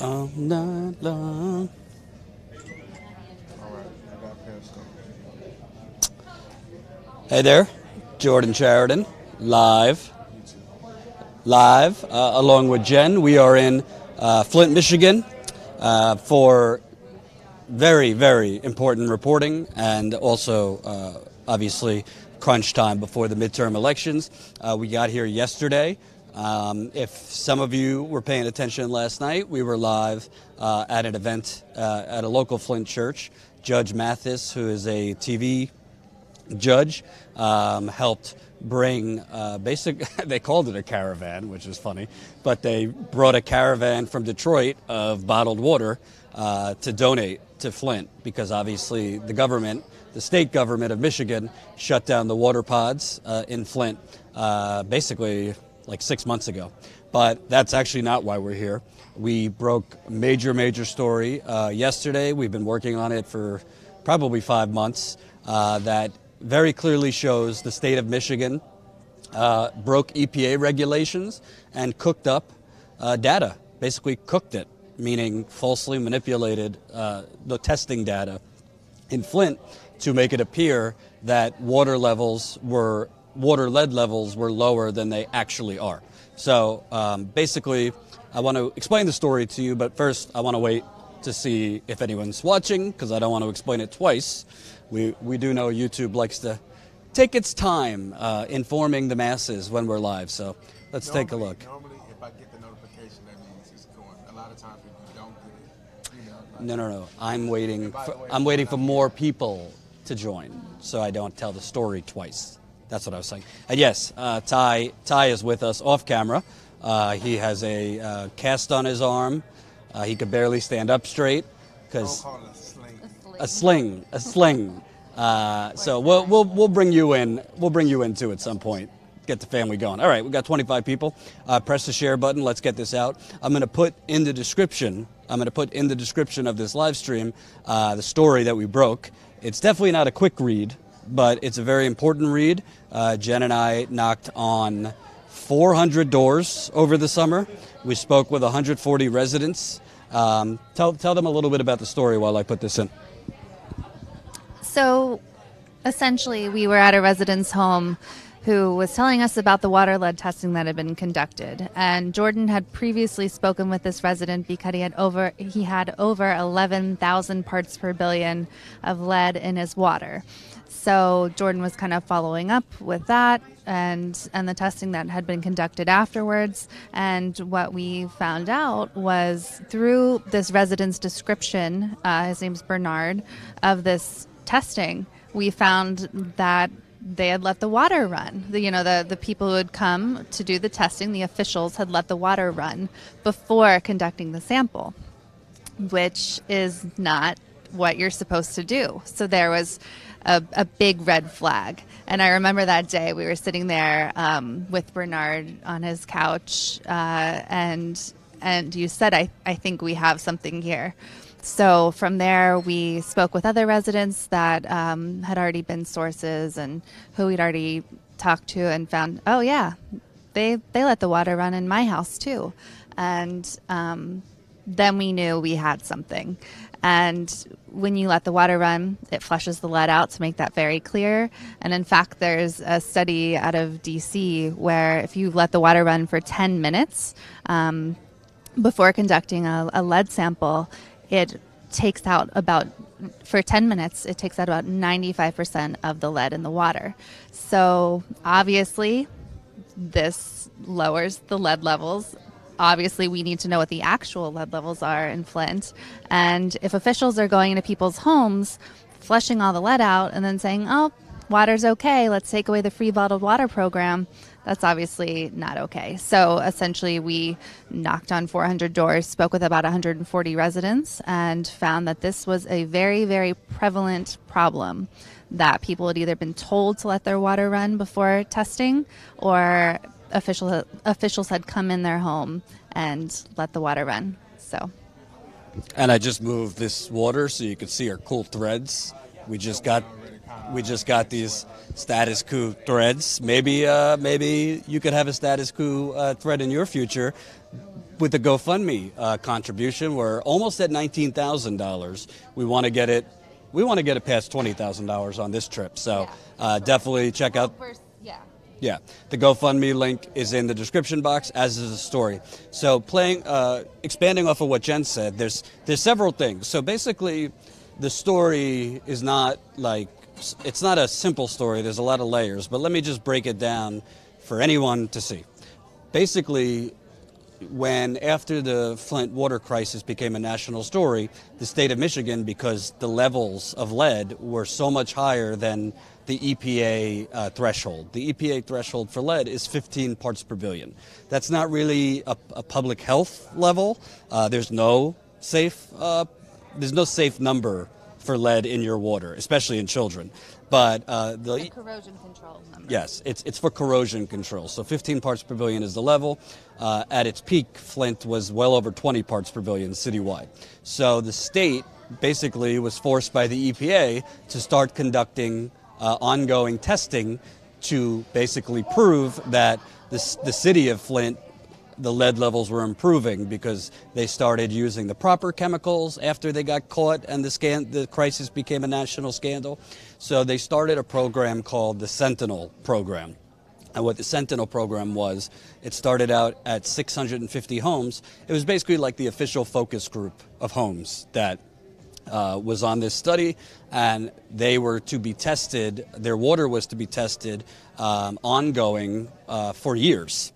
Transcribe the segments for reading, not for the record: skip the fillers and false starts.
all night long. Hey there, Jordan Sheridan, live, along with Jenn. We are in Flint, Michigan, for very, very important reporting and also, obviously, crunch time before the midterm elections. We got here yesterday. If some of you were paying attention last night, we were live at an event at a local Flint church. Judge Mathis, who is a TV judge, helped bring they called it a caravan, which is funny, but they brought a caravan from Detroit of bottled water to donate to Flint because obviously the state government of Michigan shut down the water pods in Flint basically like 6 months ago. But that's actually not why we're here. We broke a major story yesterday. We've been working on it for probably 5 months that very clearly shows the state of Michigan broke EPA regulations and cooked up data, basically cooked it, meaning falsely manipulated the testing data in Flint to make it appear that water lead levels were lower than they actually are. So basically, I want to explain the story to you, but first I want to wait to see if anyone's watching because I don't want to explain it twice. We do know YouTube likes to take its time informing the masses when we're live, so let's take a look. Normally, if I get the notification, that means it's going. A lot of times, if you don't get it, No. I'm waiting for more people to join, so I don't tell the story twice. That's what I was saying. And yes, Ty is with us off camera. He has a cast on his arm. He could barely stand up straight because. A sling. So we'll bring you in. We'll bring you in too at some point. Get the family going. All right, we've got 25 people. Press the share button. Let's get this out. I'm going to put in the description of this live stream the story that we broke. It's definitely not a quick read, but it's a very important read. Jenn and I knocked on 400 doors over the summer. We spoke with 140 residents. Tell them a little bit about the story while I put this in. So essentially, we were at a resident's home who was telling us about the water lead testing that had been conducted. And Jordan had previously spoken with this resident because he had over 11,000 parts per billion of lead in his water. So Jordan was kind of following up with that and the testing that had been conducted afterwards. And what we found out was through this resident's description, his name's Bernard, of this testing, we found that they had let the water run. The people who had come to do the testing, the officials had let the water run before conducting the sample, which is not what you're supposed to do. So there was a big red flag. And I remember that day we were sitting there with Bernard on his couch, and you said, I think we have something here. So from there, we spoke with other residents that had already been sources and who we'd already talked to and found, oh, yeah, they let the water run in my house, too. And then we knew we had something. And when you let the water run, it flushes the lead out, to make that very clear. And in fact, there's a study out of D.C. where if you let the water run for 10 minutes before conducting a lead sample, it takes out about 95% of the lead in the water. So obviously, this lowers the lead levels. Obviously, we need to know what the actual lead levels are in Flint. And if officials are going into people's homes, flushing all the lead out, and then saying, oh, water's okay, let's take away the free bottled water program, that's obviously not okay. So essentially, we knocked on 400 doors, spoke with about 140 residents, and found that this was a very, very prevalent problem, that people had either been told to let their water run before testing, or officials had come in their home and let the water run. So. And I just moved this water so you could see our cool threads. We just got these status quo threads. Maybe you could have a status quo thread in your future. with the GoFundMe contribution, we're almost at $19,000. We want to get it. We want to get it past $20,000 on this trip. So definitely check out. Yeah, the GoFundMe link is in the description box, as is the story. So expanding off of what Jenn said, there's several things. So basically, the story is not it's not a simple story. There's a lot of layers, but let me just break it down for anyone to see. Basically, after the Flint water crisis became a national story, the state of Michigan, because the levels of lead were so much higher than the EPA threshold. The EPA threshold for lead is 15 parts per billion. That's not really a public health level. There's no safe number for lead in your water, especially in children. But the corrosion control number. Yes, it's for corrosion control. So 15 parts per billion is the level. At its peak, Flint was well over 20 parts per billion citywide. So the state basically was forced by the EPA to start conducting ongoing testing to basically prove that the city of Flint, the lead levels were improving, because they started using the proper chemicals after they got caught and the crisis became a national scandal. So they started a program called the Sentinel Program. And what the Sentinel Program was, it started out at 650 homes. It was basically like the official focus group of homes that was on this study, and they were to be tested, their water was to be tested ongoing for years,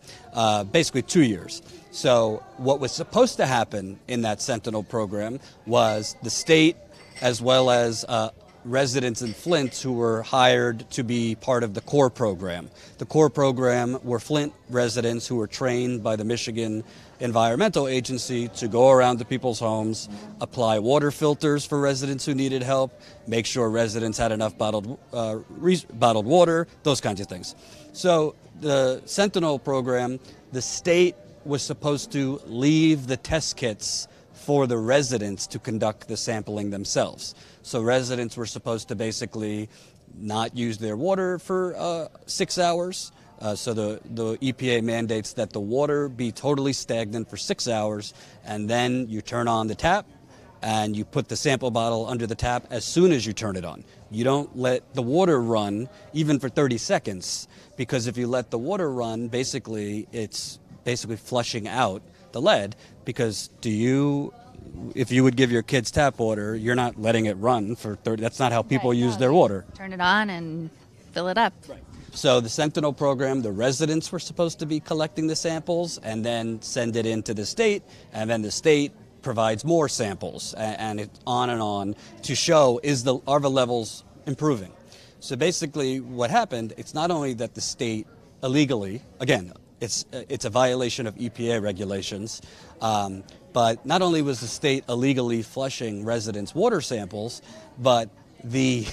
basically 2 years. So what was supposed to happen in that Sentinel program was the state, as well as residents in Flint who were hired to be part of the CORE program. The CORE program were Flint residents who were trained by the Michigan Environmental Agency to go around to people's homes, apply water filters for residents who needed help, make sure residents had enough bottled water, those kinds of things. So the Sentinel program, the state was supposed to leave the test kits for the residents to conduct the sampling themselves. So residents were supposed to basically not use their water for 6 hours. So the EPA mandates that the water be totally stagnant for 6 hours, and then you turn on the tap and you put the sample bottle under the tap as soon as you turn it on. You don't let the water run even for 30 seconds, because if you let the water run, it's basically flushing out the lead, because if you would give your kids tap water, you're not letting it run for 30. That's not how people use their water. Turn it on and fill it up. Right. So the Sentinel program, the residents were supposed to be collecting the samples and then send it into the state, and then the state provides more samples, and it's on to show are the levels improving. So basically what happened, it's not only that the state illegally, again, it's a violation of EPA regulations, but not only was the state illegally flushing residents' water samples, but the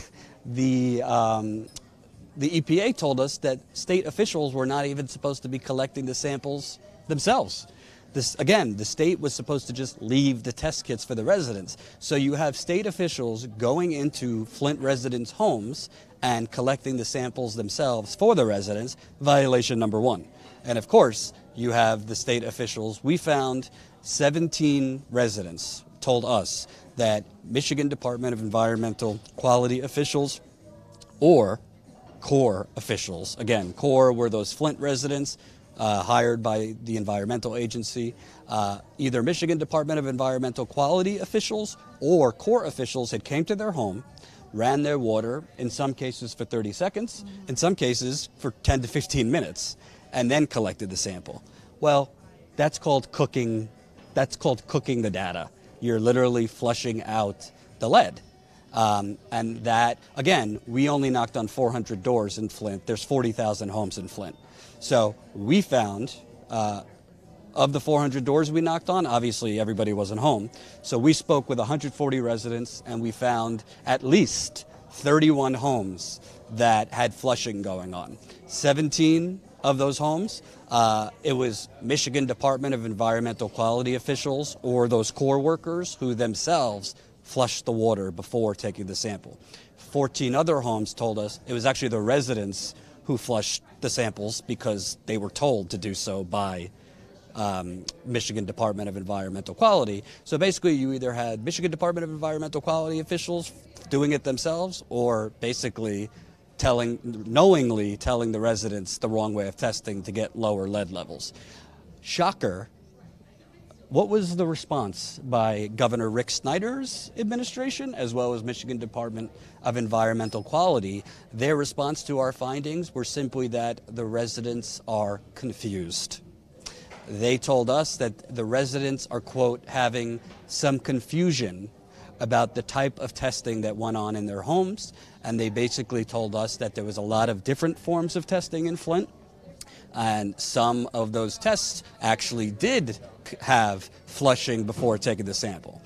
EPA told us that state officials were not even supposed to be collecting the samples themselves. The state was supposed to just leave the test kits for the residents. So you have state officials going into Flint residents' homes and collecting the samples themselves for the residents, violation number one. And of course, you have the state officials. We found 17 residents told us that Michigan Department of Environmental Quality officials or CORE officials, again, CORE were those Flint residents hired by the environmental agency, either Michigan Department of Environmental Quality officials or CORE officials had came to their home, ran their water, in some cases for 30 seconds, in some cases for 10 to 15 minutes, and then collected the sample. Well, that's called cooking the data. You're literally flushing out the lead. And that, again, we only knocked on 400 doors in Flint. There's 40,000 homes in Flint. So we found, of the 400 doors we knocked on, obviously everybody wasn't home. So we spoke with 140 residents, and we found at least 31 homes that had flushing going on. 17 of those homes, it was Michigan Department of Environmental Quality officials or those CORE workers who themselves flushed the water before taking the sample. 14 other homes told us it was actually the residents who flushed the samples because they were told to do so by Michigan Department of Environmental Quality. So basically you either had Michigan Department of Environmental Quality officials doing it themselves, or basically knowingly telling the residents the wrong way of testing to get lower lead levels. Shocker. What was the response by Governor Rick Snyder's administration, as well as Michigan Department of Environmental Quality? Their response to our findings were simply that the residents are confused. They told us that the residents are, quote, having some confusion about the type of testing that went on in their homes, and they basically told us that there was a lot of different forms of testing in Flint, and some of those tests actually did have flushing before taking the sample.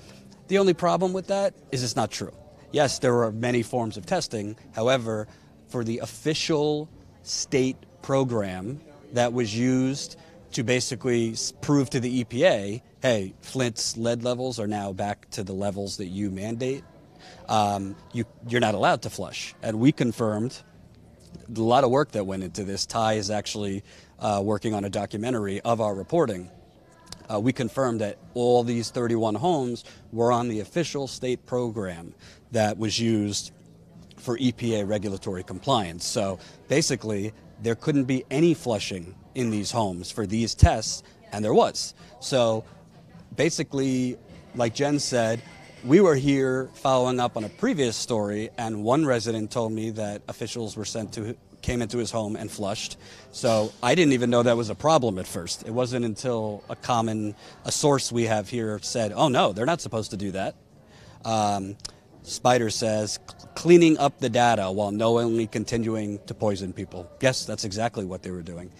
The only problem with that is it's not true. Yes, there are many forms of testing. However, for the official state program that was used to basically prove to the EPA, hey, Flint's lead levels are now back to the levels that you mandate, you're not allowed to flush. And we confirmed a lot of work that went into this. Ty is actually working on a documentary of our reporting. We confirmed that all these 31 homes were on the official state program that was used for EPA regulatory compliance. So basically, there couldn't be any flushing in these homes for these tests, and there was. So basically, like Jenn said, we were here following up on a previous story, and one resident told me that officials came into his home and flushed. So I didn't even know that was a problem at first. It wasn't until a source we have here said, oh no, they're not supposed to do that. Spider says, cleaning up the data while knowingly continuing to poison people. Yes, that's exactly what they were doing.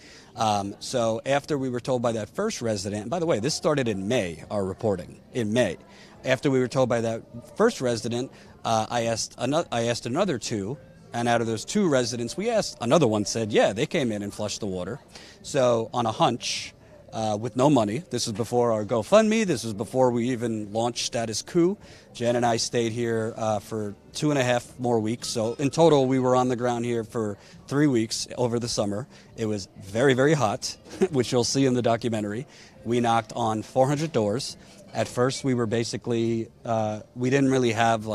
So after we were told by that first resident, and by the way, this started in May, our reporting, in May. After we were told by that first resident, I asked another two, and out of those two residents we asked, another one said, yeah, they came in and flushed the water. So on a hunch, with no money, this was before our GoFundMe, this was before we even launched Status Coup, Jenn and I stayed here for 2.5 more weeks. So in total, we were on the ground here for 3 weeks over the summer. It was very, very hot, which you'll see in the documentary. We knocked on 400 doors. At first, we were basically, we didn't really have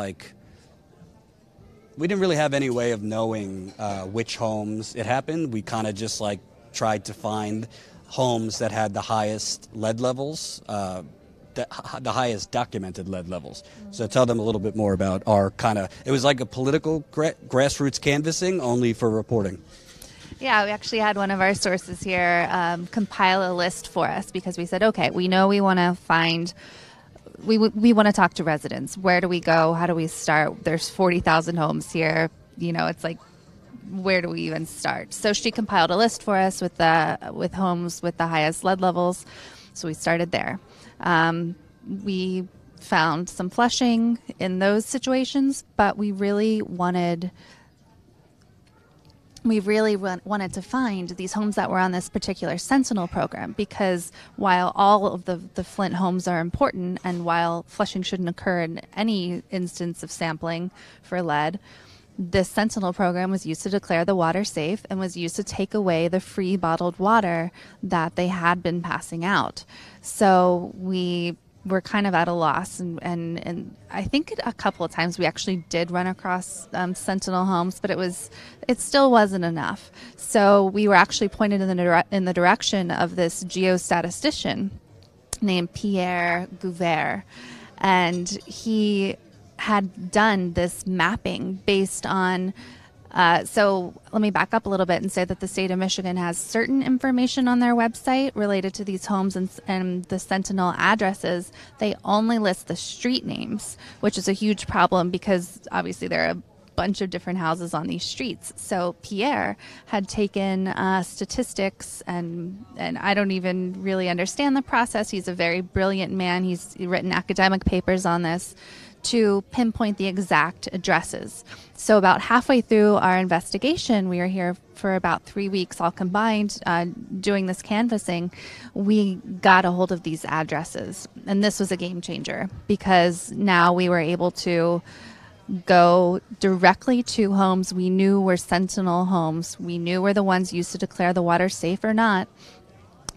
any way of knowing which homes it happened. We kind of just tried to find homes that had the highest lead levels, the highest documented lead levels. So tell them a little bit more about it was like a political grassroots canvassing, only for reporting. Yeah, we actually had one of our sources here compile a list for us, because we said, okay, we know we want to find, we want to talk to residents. Where do we go? How do we start? There's 40,000 homes here. It's like, where do we even start? So she compiled a list for us with homes with the highest lead levels. So we started there. We found some flushing in those situations, but we really wanted to find these homes that were on this particular Sentinel program, because while all of the Flint homes are important, and while flushing shouldn't occur in any instance of sampling for lead, this Sentinel program was used to declare the water safe and was used to take away the free bottled water that they had been passing out. So we were kind of at a loss, and I think a couple of times we actually did run across Sentinel homes, but it still wasn't enough. So we were actually pointed in the direction of this geostatistician named Pierre Gouvert, and he had done this mapping based on so let me back up a little bit and say that the state of Michigan has certain information on their website related to these homes and the Sentinel addresses. They only list the street names, which is a huge problem because obviously there are a bunch of different houses on these streets. So Pierre had taken statistics, and I don't even really understand the process. He's a very brilliant man. He's written academic papers on this to pinpoint the exact addresses. So about halfway through our investigation, we were here for about 3 weeks all combined doing this canvassing, we got a hold of these addresses. And this was a game changer, because now we were able to go directly to homes we knew were Sentinel homes. We knew were the ones used to declare the water safe or not.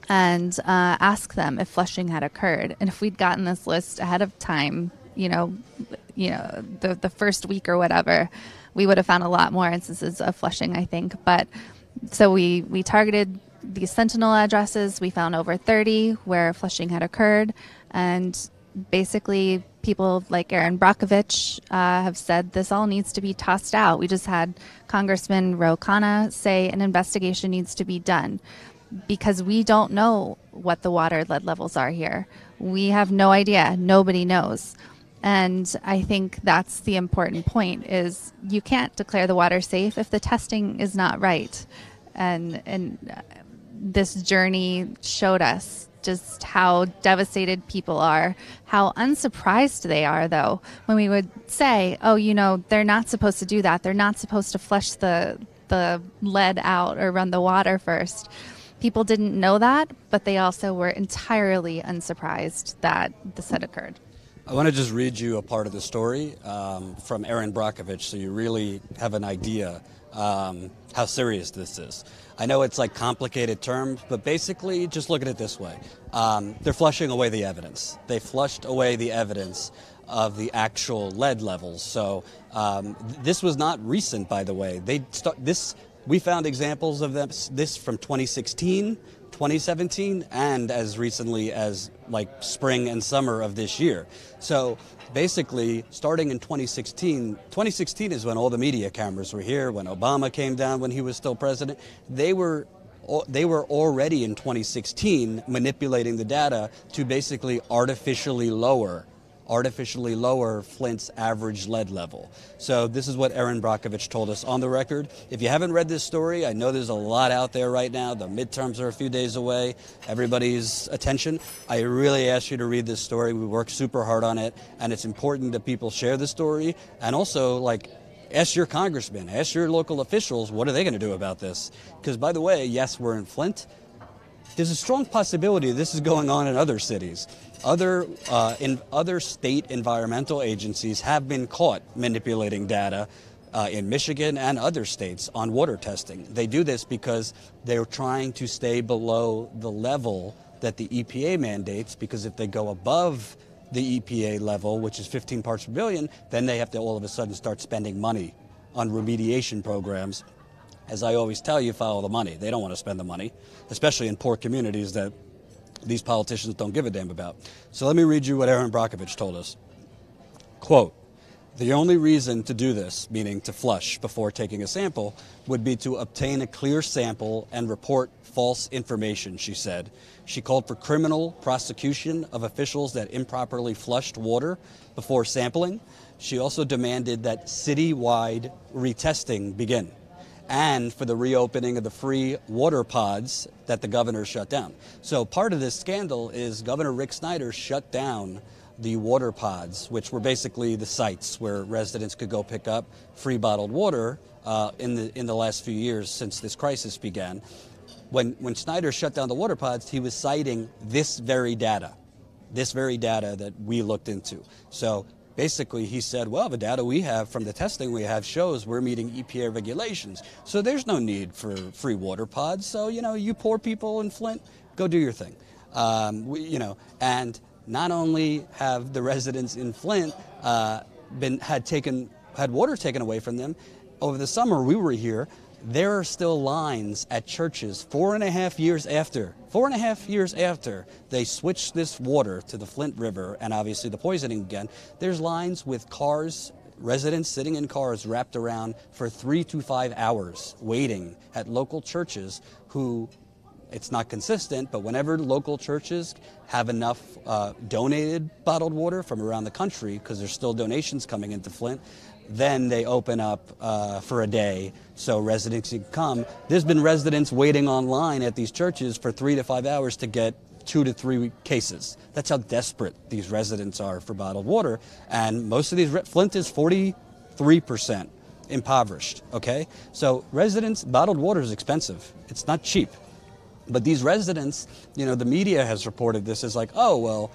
and ask them if flushing had occurred. And if we'd gotten this list ahead of time, the first week or whatever, we would have found a lot more instances of flushing, I think. But so we targeted these Sentinel addresses. We found over 30 where flushing had occurred. And basically, people like Erin Brockovich have said this all needs to be tossed out. We just had Congressman Ro Khanna say an investigation needs to be done because we don't know what the water lead levels are here. We have no idea. Nobody knows. And I think that's the important point is you can't declare the water safe if the testing is not right. And this journey showed us just how devastated people are, how unsurprised they are, though, when we would say, oh, they're not supposed to do that. They're not supposed to flush the lead out or run the water first. People didn't know that, but they also were entirely unsurprised that this had occurred. I want to just read you a part of the story from Erin Brockovich so you really have an idea how serious this is. I know it's like complicated terms, but basically just look at it this way. They're flushing away the evidence. They flushed away the evidence of the actual lead levels. So this was not recent, by the way. We found examples of this from 2016, 2017, and as recently as like spring and summer of this year. So basically, starting in 2016 is when all the media cameras were here, when Obama came down when he was still president. They were already in 2016 manipulating the data to basically artificially lower Flint's average lead level. So this is what Erin Brockovich told us on the record. If you haven't read this story, I know there's a lot out there right now. The midterms are a few days away. Everybody's attention. I really ask you to read this story. We work super hard on it, and it's important that people share the story. And also, ask your congressman, ask your local officials, what are they going to do about this? Because, by the way, yes, we're in Flint. There's a strong possibility this is going on in other cities. Other state environmental agencies have been caught manipulating data in Michigan and other states on water testing. They do this because they're trying to stay below the level that the EPA mandates, because if they go above the EPA level, which is 15 parts per billion, then they have to all of a sudden start spending money on remediation programs. As I always tell you, follow the money. They don't want to spend the money, especially in poor communities that these politicians don't give a damn about. So let me read you what Erin Brockovich told us. Quote, "The only reason to do this, meaning to flush before taking a sample, would be to obtain a clear sample and report false information," she said. She called for criminal prosecution of officials that improperly flushed water before sampling. She also demanded that citywide retesting begin, and for the reopening of the free water pods that the governor shut down. So part of this scandal is Governor Rick Snyder shut down the water pods, which were basically the sites where residents could go pick up free bottled water in the last few years since this crisis began. When Snyder shut down the water pods, he was citing this very data that we looked into. So basically, he said, well, the data we have from the testing we have shows we're meeting EPA regulations. So there's no need for free water pods. So, you poor people in Flint, go do your thing. And not only have the residents in Flint had water taken away from them, over the summer we were here, there are still lines at churches 4.5 years after they switched this water to the Flint River and obviously the poisoning began. There's lines with cars, residents sitting in cars wrapped around for 3 to 5 hours waiting at local churches who, it's not consistent, but whenever local churches have enough donated bottled water from around the country, because there's still donations coming into Flint, then they open up for a day so residents can come. There's been residents waiting online at these churches for 3 to 5 hours to get 2 to 3 cases. That's how desperate these residents are for bottled water. And most of these, Flint is 43% impoverished, okay? So residents, bottled water is expensive. It's not cheap. But these residents, the media has reported this as like, oh, well,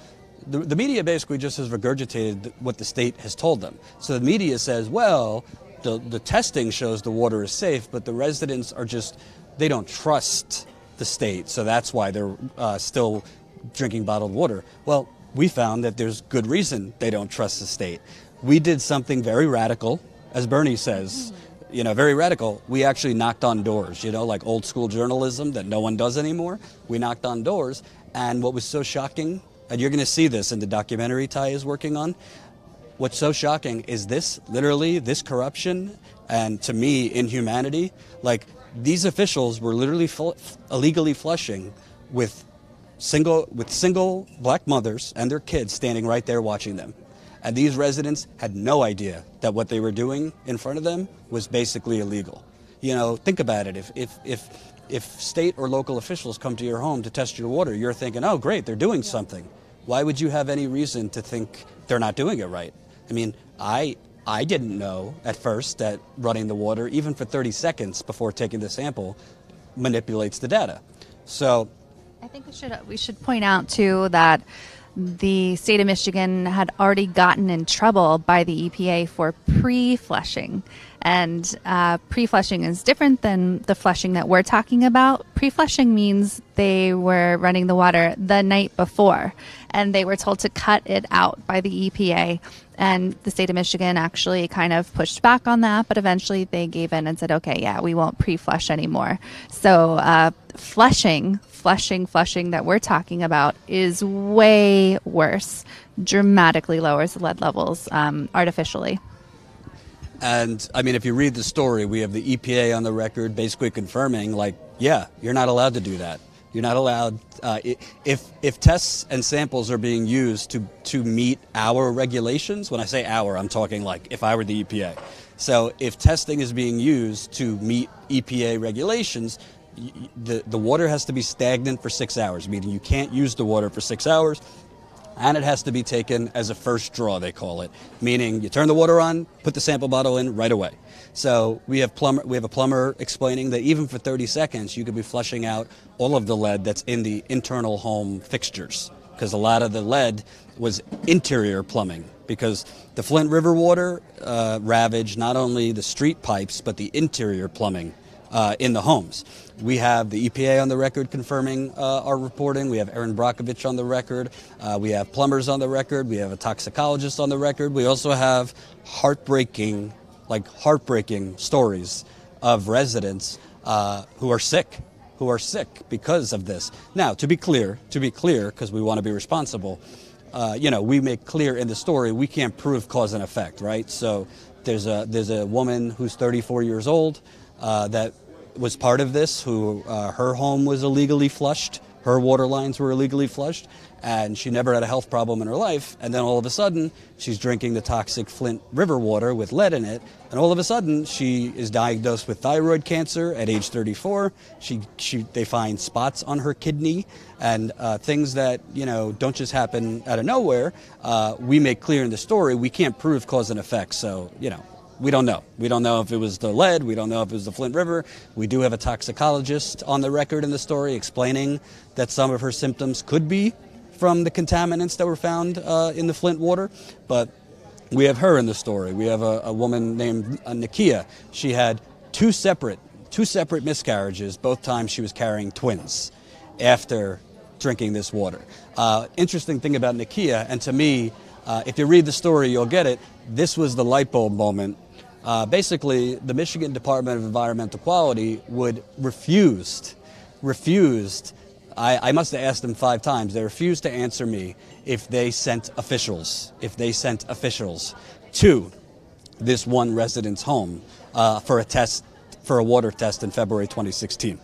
the media basically just has regurgitated what the state has told them. So the media says, well, the testing shows the water is safe, but the residents are they don't trust the state, so that's why they're still drinking bottled water. Well, we found that there's good reason they don't trust the state. We did something very radical, as Bernie says, very radical. We actually knocked on doors, like old school journalism that no one does anymore. We knocked on doors, and what was so shocking, and you're going to see this in the documentary Ty is working on, what's so shocking is this corruption and, to me, inhumanity. Like, these officials were literally illegally flushing with single black mothers and their kids standing right there watching them. And these residents had no idea that what they were doing in front of them was basically illegal. Think about it. If state or local officials come to your home to test your water, you're thinking, oh, great, they're doing something. Why would you have any reason to think they're not doing it right? I mean, I didn't know at first that running the water, even for 30 seconds before taking the sample, manipulates the data. So I think we should point out, too, that the state of Michigan had already gotten in trouble by the EPA for pre-flushing. And pre-flushing is different than the flushing that we're talking about. Pre-flushing means they were running the water the night before, and they were told to cut it out by the EPA. And the state of Michigan actually kind of pushed back on that, but eventually they gave in and said, okay, yeah, we won't pre-flush anymore. So flushing that we're talking about is way worse, dramatically lowers the lead levels artificially. And, I mean, if you read the story, we have the EPA on the record basically confirming, yeah, you're not allowed to do that. You're not allowed, if tests and samples are being used to meet our regulations, when I say our, I'm talking if I were the EPA. So if testing is being used to meet EPA regulations, the water has to be stagnant for 6 hours, meaning you can't use the water for 6 hours. And it has to be taken as a first draw, they call it, meaning you turn the water on, put the sample bottle in right away. So we have a plumber explaining that even for 30 seconds, you could be flushing out all of the lead that's in the internal home fixtures, because a lot of the lead was interior plumbing, because the Flint River water ravaged not only the street pipes, but the interior plumbing in the homes. We have the EPA on the record confirming our reporting. We have Erin Brockovich on the record. We have plumbers on the record. We have a toxicologist on the record. We also have heartbreaking stories of residents who are sick because of this. Now, to be clear, because we want to be responsible, we make clear in the story we can't prove cause and effect, right? So there's a woman who's 34 years old that was part of this, who her home was illegally flushed, her water lines were illegally flushed, and she never had a health problem in her life. And then all of a sudden, she's drinking the toxic Flint River water with lead in it, and all of a sudden, she is diagnosed with thyroid cancer at age 34. They find spots on her kidney and things that don't just happen out of nowhere. We make clear in the story we can't prove cause and effect, so we don't know. We don't know if it was the lead. We don't know if it was the Flint River. We do have a toxicologist on the record in the story explaining that some of her symptoms could be from the contaminants that were found in the Flint water. But we have her in the story. We have a woman named Nakia. She had two separate miscarriages, both times she was carrying twins after drinking this water. Interesting thing about Nakia, and to me, if you read the story, you'll get it. This was the light bulb moment. Basically, the Michigan Department of Environmental Quality refused. I must have asked them 5 times. They refused to answer me if they sent officials to this one resident's home for a water test in February 2016.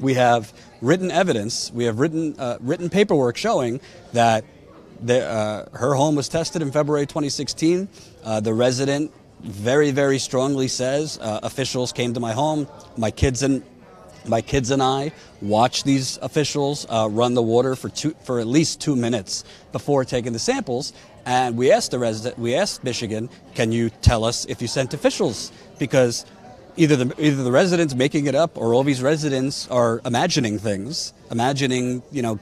We have written evidence. We have written paperwork showing that her home was tested in February 2016. The resident very, very strongly says officials came to my home. My kids and I watched these officials run the water for at least 2 minutes before taking the samples. And we asked Michigan, can you tell us if you sent officials? Because either the residents making it up, or all these residents are imagining things,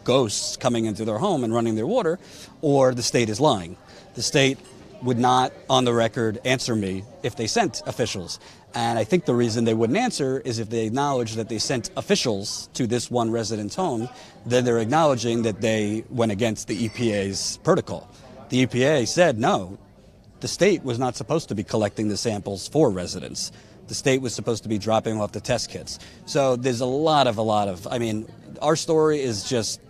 ghosts coming into their home and running their water, or the state is lying. The state would not, on the record, answer me if they sent officials. And I think the reason they wouldn't answer is if they acknowledge that they sent officials to this one resident's home, then they're acknowledging that they went against the EPA's protocol. The EPA said, no, the state was not supposed to be collecting the samples for residents. The state was supposed to be dropping off the test kits. So there's a lot of, I mean, our story is just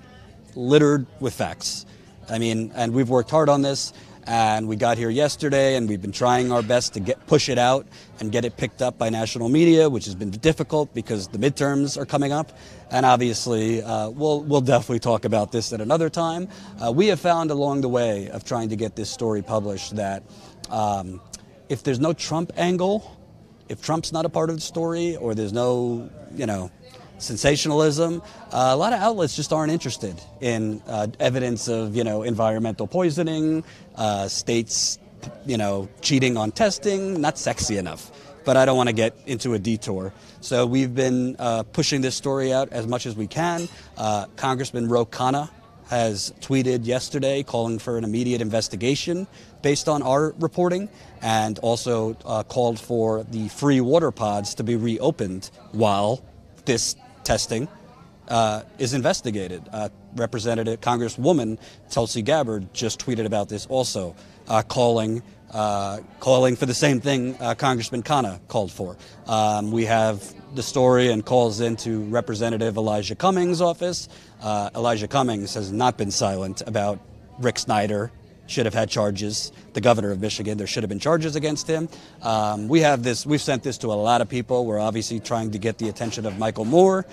littered with facts. I mean, and we've worked hard on this, and we got here yesterday, and we've been trying our best to push it out and get it picked up by national media, which has been difficult because the midterms are coming up. And obviously, we'll definitely talk about this at another time. We have found along the way of trying to get this story published that if there's no Trump angle, if Trump's not a part of the story, or there's no, sensationalism, a lot of outlets just aren't interested in evidence of, environmental poisoning, states, cheating on testing. Not sexy enough. But I don't want to get into a detour. So we've been pushing this story out as much as we can. Congressman Ro Khanna has tweeted yesterday calling for an immediate investigation based on our reporting, and also called for the free water pods to be reopened while this testing is investigated. Representative Congresswoman Tulsi Gabbard just tweeted about this also, calling for the same thing Congressman Khanna called for. We have the story and calls into Representative Elijah Cummings' office. Elijah Cummings has not been silent about Rick Snyder. Should have had charges. The governor of Michigan, there should have been charges against him. We've sent this to a lot of people. We're obviously trying to get the attention of Michael Moore.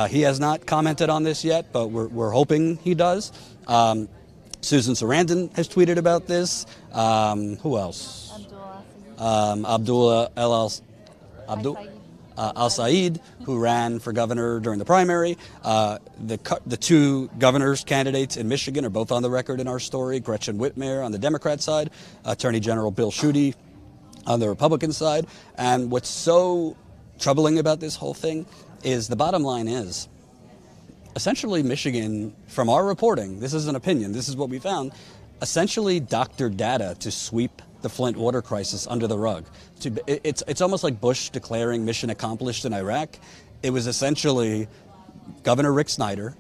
He has not commented on this yet, but we're hoping he does. Susan Sarandon has tweeted about this. Who else? Abdullah Al-Said, who ran for governor during the primary. The two governor's candidates in Michigan are both on the record in our story. Gretchen Whitmer on the Democrat side, Attorney General Bill Schuette on the Republican side. And what's so troubling about this whole thing is the bottom line is, essentially Michigan, from our reporting, this is an opinion, this is what we found, essentially doctored data to sweep the Flint water crisis under the rug. It's almost like Bush declaring mission accomplished in Iraq. It was essentially Governor Rick Snyder,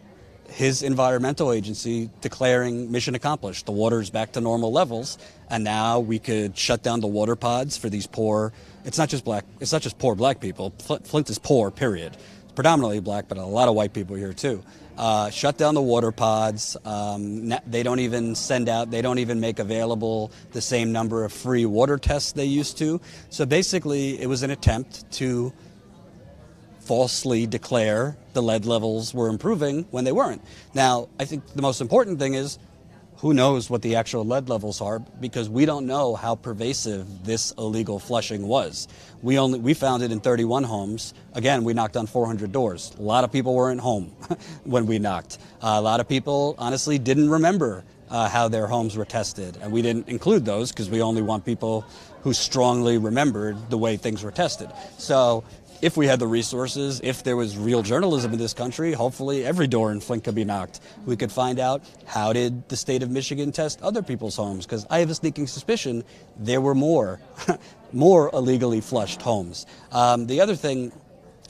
his environmental agency, declaring mission accomplished. The water's back to normal levels, and now we could shut down the water pods for these poor, it's not just poor black people. Flint is poor, period. It's predominantly black, but a lot of white people here too. Shut down the water pods. They don't even send out, they don't even make available the same number of free water tests they used to. So basically, it was an attempt to falsely declare the lead levels were improving when they weren't. Now, I think the most important thing is, who knows what the actual lead levels are, because we don't know how pervasive this illegal flushing was. We found it in 31 homes. Again, we knocked on 400 doors. A lot of people weren't home when we knocked. A lot of people, honestly, didn't remember how their homes were tested. And we didn't include those because we only want people who strongly remembered the way things were tested. So if we had the resources, if there was real journalism in this country, hopefully every door in Flint could be knocked. We could find out, how did the state of Michigan test other people's homes? Because I have a sneaking suspicion there were more illegally flushed homes. The other thing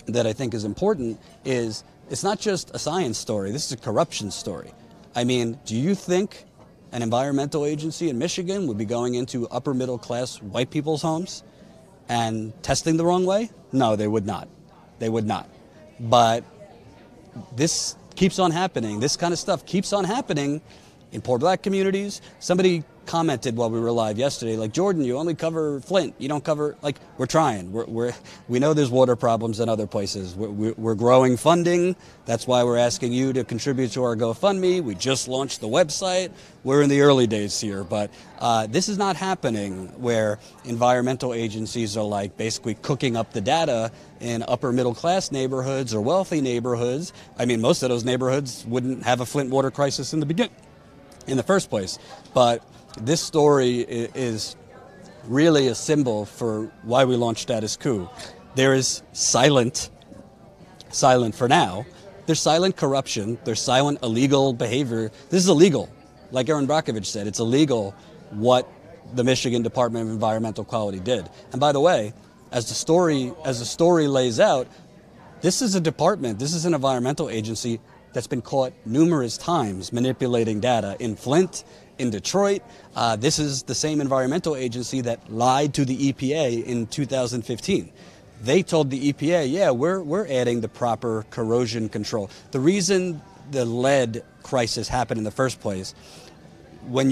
that I think is important is it's not just a science story. This is a corruption story. I mean, do you think an environmental agency in Michigan would be going into upper middle class white people's homes and testing the wrong way? No, they would not. They would not. But this keeps on happening. This kind of stuff keeps on happening in poor black communities. Somebody commented while we were live yesterday, like, Jordan, you only cover Flint. You don't cover, like, we're trying. We know there's water problems in other places. We're growing funding. That's why we're asking you to contribute to our GoFundMe. We just launched the website. We're in the early days here, but this is not happening where environmental agencies are like basically cooking up the data in upper middle class neighborhoods or wealthy neighborhoods. I mean, most of those neighborhoods wouldn't have a Flint water crisis in the first place. But this story is really a symbol for why we launched Status Coup. There is silent for now. There's silent corruption. There's silent illegal behavior. This is illegal. Like Erin Brockovich said, it's illegal what the Michigan Department of Environmental Quality did. And by the way, as the story lays out, this is an environmental agency that's been caught numerous times manipulating data in Flint, in Detroit. This is the same environmental agency that lied to the EPA in 2015. They told the EPA, yeah, we're adding the proper corrosion control. The reason the lead crisis happened in the first place, when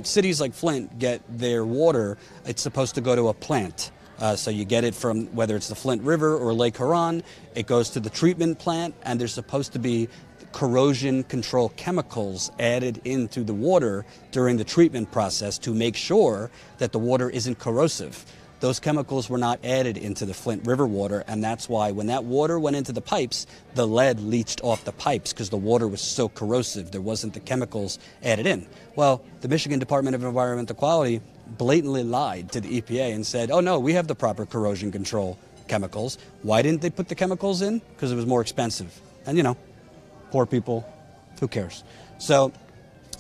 cities like Flint get their water, it's supposed to go to a plant. So you get it from, whether it's the Flint River or Lake Huron, it goes to the treatment plant, and there's supposed to be corrosion control chemicals added into the water during the treatment process to make sure that the water isn't corrosive. Those chemicals were not added into the Flint River water, and that's why when that water went into the pipes, the lead leached off the pipes because the water was so corrosive. There wasn't the chemicals added in. Well, the Michigan Department of Environmental Quality blatantly lied to the EPA and said, oh no, we have the proper corrosion control chemicals. Why didn't they put the chemicals in? Because it was more expensive. And you know, poor people, who cares? So,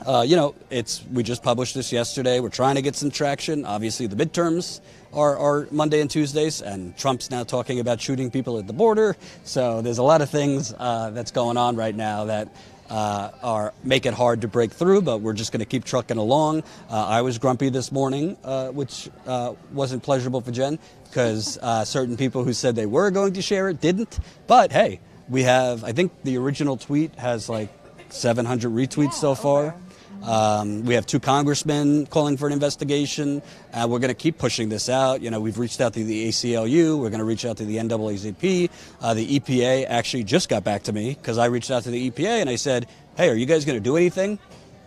we just published this yesterday. We're trying to get some traction. Obviously, the midterms are Monday and Tuesdays, and Trump's now talking about shooting people at the border. So there's a lot of things that's going on right now that make it hard to break through, but we're just going to keep trucking along. I was grumpy this morning, which wasn't pleasurable for Jenn, because certain people who said they were going to share it didn't. But hey, we have, I think the original tweet has like 700 retweets so far. We have 2 congressmen calling for an investigation. We're going to keep pushing this out. You know, we've reached out to the ACLU. We're going to reach out to the NAACP. The EPA actually just got back to me because I reached out to the EPA and I said, hey, are you guys going to do anything?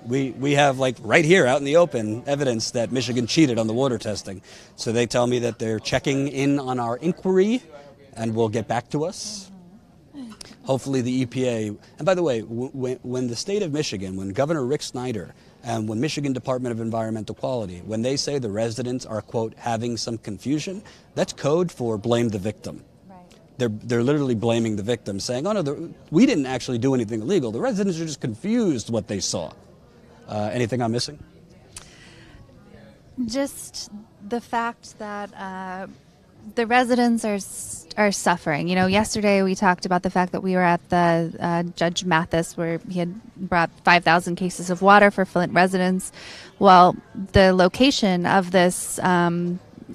We have, like, right here out in the open evidence that Michigan cheated on the water testing. So they tell me that they're checking in on our inquiry and will get back to us. Hopefully the EPA, and by the way, when the state of Michigan, when Governor Rick Snyder and when Michigan Department of Environmental Quality, when they say the residents are, quote, having some confusion, that's code for blame the victim. Right. They're literally blaming the victim, saying, oh no, we didn't actually do anything illegal. The residents are just confused what they saw. Anything I'm missing? Just the fact that the residents are suffering. You know, yesterday we talked about the fact that we were at the Judge Mathis, where he had brought 5,000 cases of water for Flint residents. Well, the location of this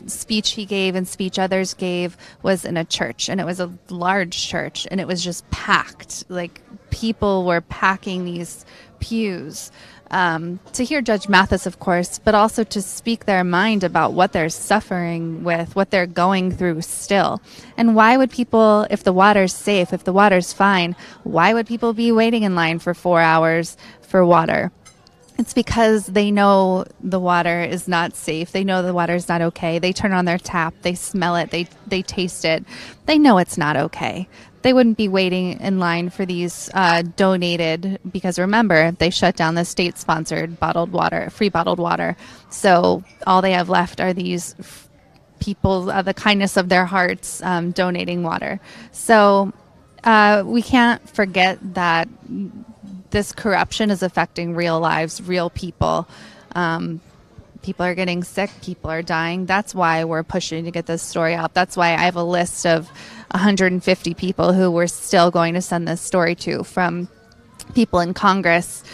speech he gave and speech others gave was in a church, and it was a large church, and it was just packed. Like, people were packing these pews. To hear Judge Mathis, of course, but also to speak their mind about what they're suffering with, what they're going through still. And why would people, if the water's safe, if the water's fine, why would people be waiting in line for 4 hours for water? It's because they know the water is not safe. They know the water is not okay. They turn on their tap. They smell it. They taste it. They know it's not okay. They wouldn't be waiting in line for these donated, because remember, they shut down the state-sponsored bottled water, free bottled water. So all they have left are these people, the kindness of their hearts, donating water. So we can't forget that this corruption is affecting real lives, real people. People are getting sick. People are dying. That's why we're pushing to get this story out. That's why I have a list of 150 people who we're still going to send this story to, from people in Congress,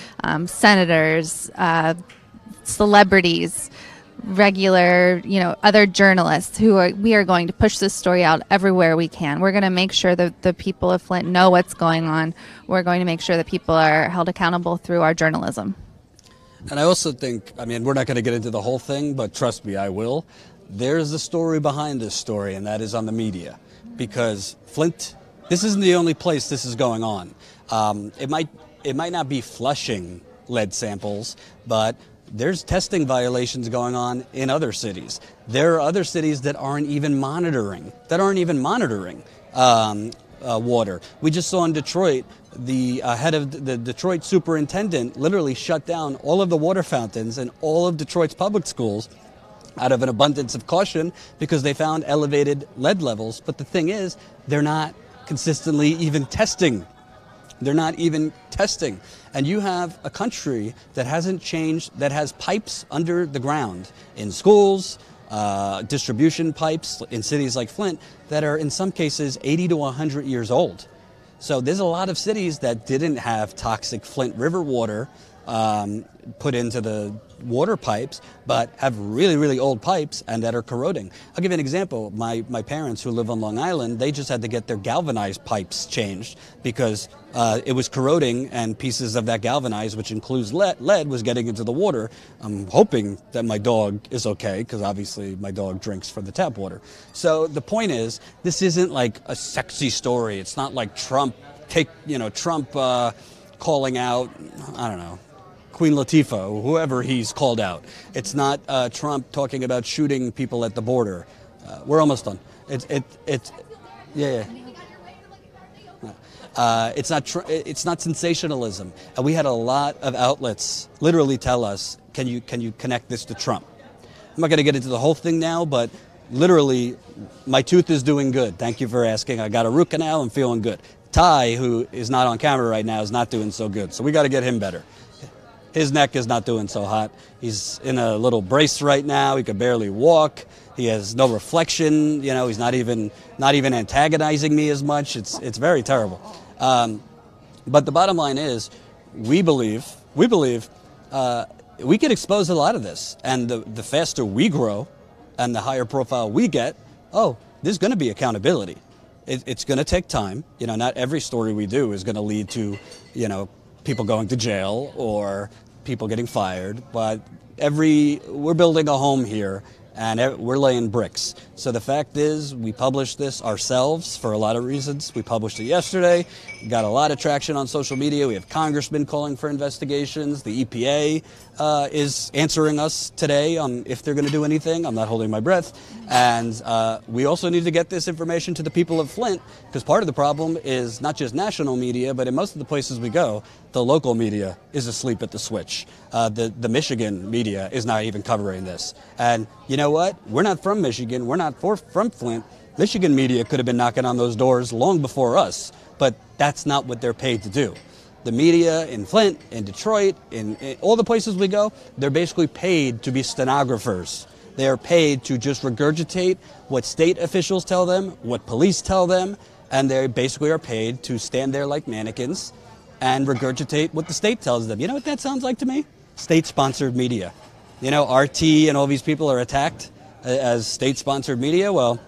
senators, celebrities, regular, other journalists we are going to push this story out everywhere we can. We're going to make sure that the people of Flint know what's going on. We're going to make sure that people are held accountable through our journalism. And I also think, we're not going to get into the whole thing, but trust me, I will. There's a story behind this story, and that is on the media. Because Flint, this isn't the only place this is going on. It might not be flushing lead samples, but there's testing violations going on in other cities. There are other cities that aren't even monitoring water. We just saw in Detroit, the head of the Detroit superintendent literally shut down all of the water fountains in all of Detroit's public schools out of an abundance of caution because they found elevated lead levels. But the thing is, they're not consistently even testing They're not even testing. And you have a country that hasn't changed, that has pipes under the ground in schools, distribution pipes in cities like Flint that are in some cases 80 to 100 years old. So there's a lot of cities that didn't have toxic Flint River water put into the water pipes, but have really, really old pipes and that are corroding. I'll give you an example. My parents who live on Long Island, they just had to get their galvanized pipes changed because it was corroding and pieces of that galvanized, which includes lead, was getting into the water. I'm hoping that my dog is okay because obviously my dog drinks from the tap water. So the point is, this isn't like a sexy story. It's not like Trump calling out, I don't know, Queen Latifah, or whoever he's called out. It's not Trump talking about shooting people at the border. We're almost done. It's not sensationalism. And we had a lot of outlets literally tell us, can you connect this to Trump? I'm not going to get into the whole thing now, but literally, my tooth is doing good. Thank you for asking. I got a root canal. I'm feeling good. Ty, who is not on camera right now, is not doing so good. So we got to get him better. His neck is not doing so hot. He's in a little brace right now. He could barely walk. He has no reflection. You know, he's not even antagonizing me as much. It's very terrible. But the bottom line is, we believe we can expose a lot of this. And the faster we grow and the higher profile we get, there's going to be accountability. It's going to take time. You know, not every story we do is going to lead to, people going to jail or people getting fired, but we're building a home here and we're laying bricks. So the fact is, we published this ourselves for a lot of reasons. We published it yesterday. We got a lot of traction on social media. We have congressmen calling for investigations. The EPA is answering us today on if they're going to do anything. I'm not holding my breath. And we also need to get this information to the people of Flint, because part of the problem is not just national media, but in most of the places we go, the local media is asleep at the switch. The Michigan media is not even covering this. And you know what? We're not from Michigan. We're not from Flint. Michigan media could have been knocking on those doors long before us, but that's not what they're paid to do. The media in Flint, in Detroit, in all the places we go, they're basically paid to be stenographers. They are paid to just regurgitate what state officials tell them, what police tell them, and they basically are paid to stand there like mannequins and regurgitate what the state tells them. You know what that sounds like to me? State-sponsored media. You know, RT and all these people are attacked as state-sponsored media. Well,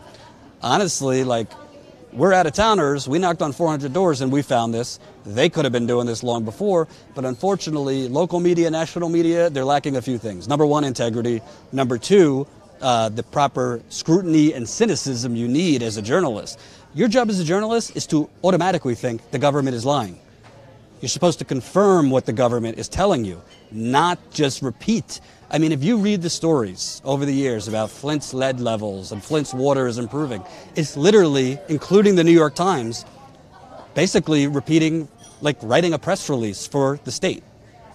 honestly, we're out-of-towners. We knocked on 400 doors and we found this. They could have been doing this long before, but unfortunately, local media, national media, they're lacking a few things. Number one, integrity. Number two, the proper scrutiny and cynicism you need as a journalist. Your job as a journalist is to automatically think the government is lying. You're supposed to confirm what the government is telling you, not just repeat. I mean, if you read the stories over the years about Flint's lead levels and Flint's water is improving, it's literally, including the New York Times, basically repeating, like writing a press release for the state.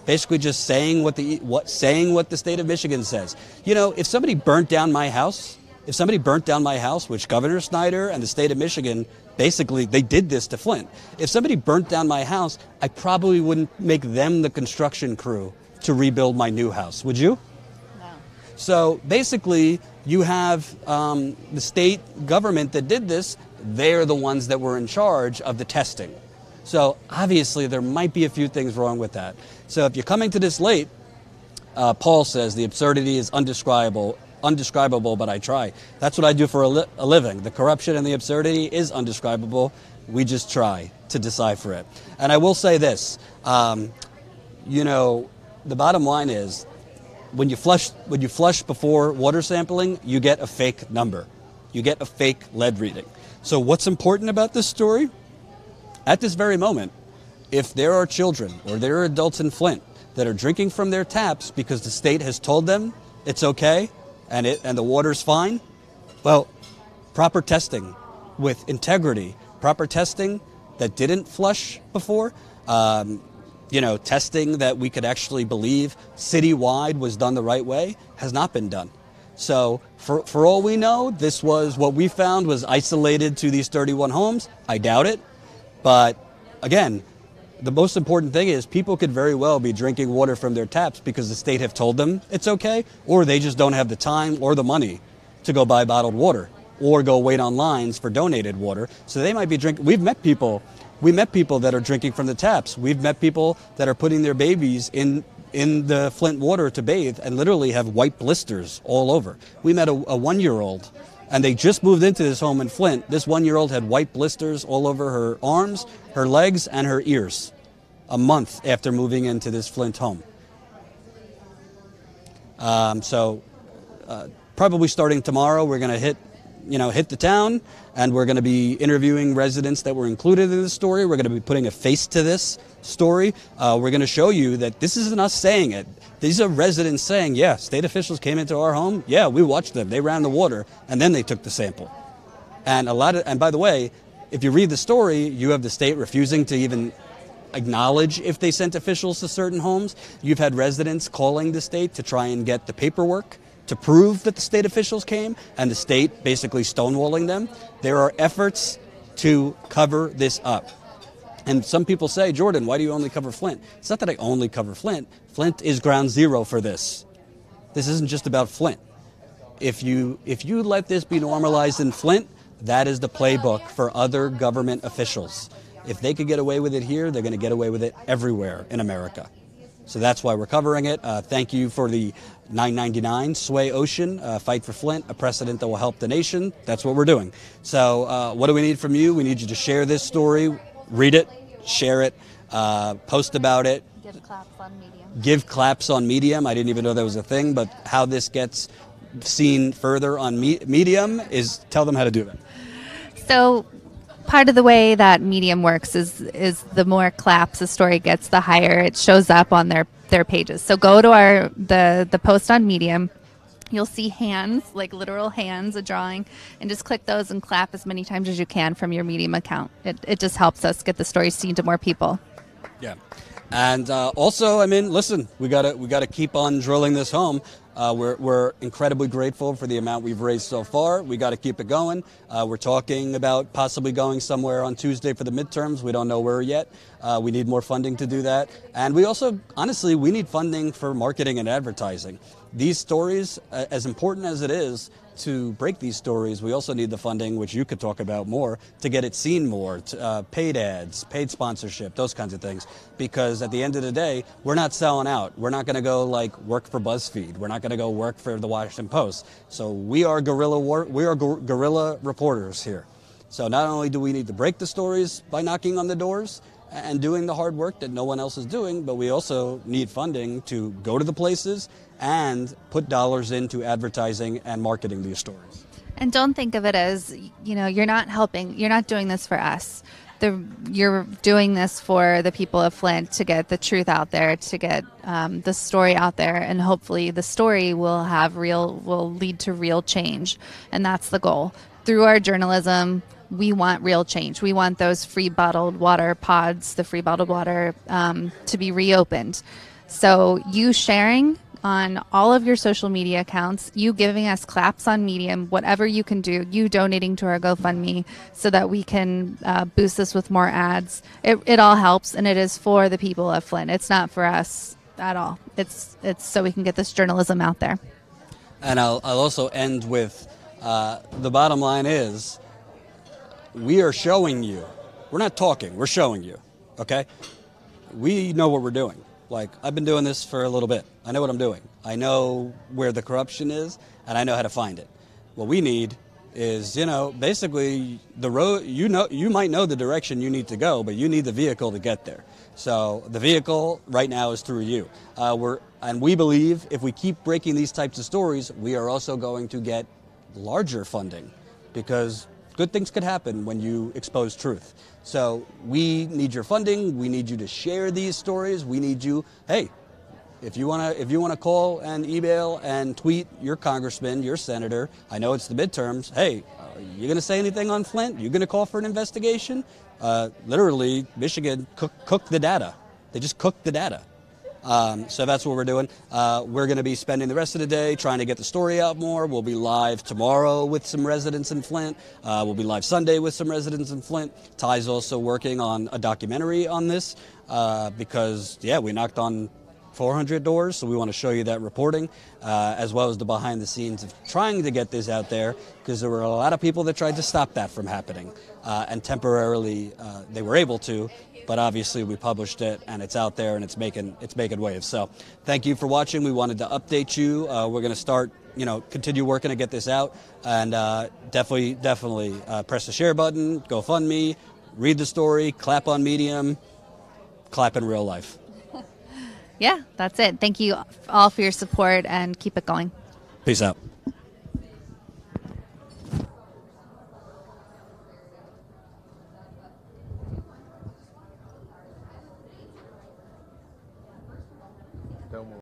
Basically just saying what the state of Michigan says. You know, if somebody burnt down my house, which Governor Snyder and the state of Michigan, basically, they did this to Flint. If somebody burnt down my house, I probably wouldn't make them the construction crew to rebuild my new house. Would you? No. So basically, you have the state government that did this. They're the ones that were in charge of the testing. So obviously, there might be a few things wrong with that. So if you're coming to this late, Paul says the absurdity is undescribable, but I try. That's what I do for a living. The corruption and the absurdity is undescribable. We just try to decipher it. And I will say this, the bottom line is, when you flush before water sampling, you get a fake number. You get a fake lead reading. So what's important about this story? At this very moment, if there are children or there are adults in Flint that are drinking from their taps because the state has told them it's okay, and the water's fine, well, proper testing with integrity, proper testing that didn't flush before, testing that we could actually believe citywide was done the right way, has not been done. So for all we know, this was what we found was isolated to these 31 homes. I doubt it. But again, the most important thing is people could very well be drinking water from their taps because the state have told them it's okay, or they just don't have the time or the money to go buy bottled water or go wait on lines for donated water. So they might be drinking. We met people that are drinking from the taps. We've met people that are putting their babies in the Flint water to bathe and literally have white blisters all over. We met a 1-year-old, and they just moved into this home in Flint. This 1-year-old had white blisters all over her arms, her legs, and her ears a month after moving into this Flint home. Probably starting tomorrow, we're going to hit the town, and we're going to be interviewing residents that were included in this story. We're going to be putting a face to this story. We're going to show you that this isn't us saying it. These are residents saying, yeah, state officials came into our home. Yeah, we watched them. They ran the water, and then they took the sample. And by the way, if you read the story, you have the state refusing to even acknowledge if they sent officials to certain homes. You've had residents calling the state to try and get the paperwork to prove that the state officials came, and the state basically stonewalling them. There are efforts to cover this up. And some people say, Jordan, why do you only cover Flint? It's not that I only cover Flint. Flint is ground zero for this. This isn't just about Flint. If you let this be normalized in Flint, that is the playbook for other government officials. If they could get away with it here, they're going to get away with it everywhere in America. So that's why we're covering it. Thank you for the $9.99 Sway Ocean, Fight for Flint, a precedent that will help the nation. That's what we're doing. So what do we need from you? We need you to share this story, read it, share it, post about it. Give claps on Medium. Give claps on Medium. I didn't even know that was a thing, but how this gets seen further on Medium is tell them how to do that. So part of the way that Medium works is the more claps a story gets, the higher it shows up on their pages. So go to the post on Medium. You'll see hands, like literal hands, a drawing, and just click those and clap as many times as you can from your Medium account. It just helps us get the story seen to more people. Yeah. And also, I mean, listen, we gotta keep on drilling this home. We're incredibly grateful for the amount we've raised so far. We got to keep it going. We're talking about possibly going somewhere on Tuesday for the midterms. We don't know where yet. We need more funding to do that. And we also, honestly, we need funding for marketing and advertising. These stories, as important as it is to break these stories, we also need the funding, which you could talk about more, to get it seen more, paid ads, paid sponsorship, those kinds of things. Because at the end of the day, we're not selling out. We're not going to go work for BuzzFeed. We're not going to go work for the Washington Post. So we are guerrilla reporters here. So not only do we need to break the stories by knocking on the doors and doing the hard work that no one else is doing, but we also need funding to go to the places and put dollars into advertising and marketing these stories. And don't think of it as, you're not doing this for us. You're doing this for the people of Flint to get the truth out there, to get the story out there, and hopefully the story will lead to real change. And that's the goal. Through our journalism, we want real change. We want those free bottled water pods, the free bottled water, to be reopened. So you sharing on all of your social media accounts, you giving us claps on Medium, whatever you can do, you donating to our GoFundMe so that we can boost this with more ads. It all helps, and it is for the people of Flint. It's not for us at all. It's so we can get this journalism out there. And I'll also end with the bottom line is we are showing you. We're not talking. We're showing you. Okay? We know what we're doing. I've been doing this for a little bit. I know what I'm doing. I know where the corruption is, and I know how to find it. What we need is, basically the road. You might know the direction you need to go, but you need the vehicle to get there. So the vehicle right now is through you. And we believe if we keep breaking these types of stories, we are also going to get larger funding, because good things could happen when you expose truth. So we need your funding. We need you to share these stories. We need you. Hey, if you want to call and email and tweet your congressman, your senator. I know it's the midterms. Hey, you going to say anything on Flint? You going to call for an investigation? Literally, Michigan cooked the data. They just cooked the data. So that's what we're doing. We're going to be spending the rest of the day trying to get the story out more. We'll be live tomorrow with some residents in Flint. We'll be live Sunday with some residents in Flint. Ty's also working on a documentary on this because, we knocked on 400 doors, so we want to show you that reporting, as well as the behind the scenes of trying to get this out there, because there were a lot of people that tried to stop that from happening, and temporarily they were able to, but obviously we published it and it's out there and it's making waves. So thank you for watching. We wanted to update you. We're going to start, continue working to get this out, and definitely press the share button, GoFundMe, read the story, clap on Medium, clap in real life. Yeah, that's it. Thank you all for your support, and keep it going. Peace out.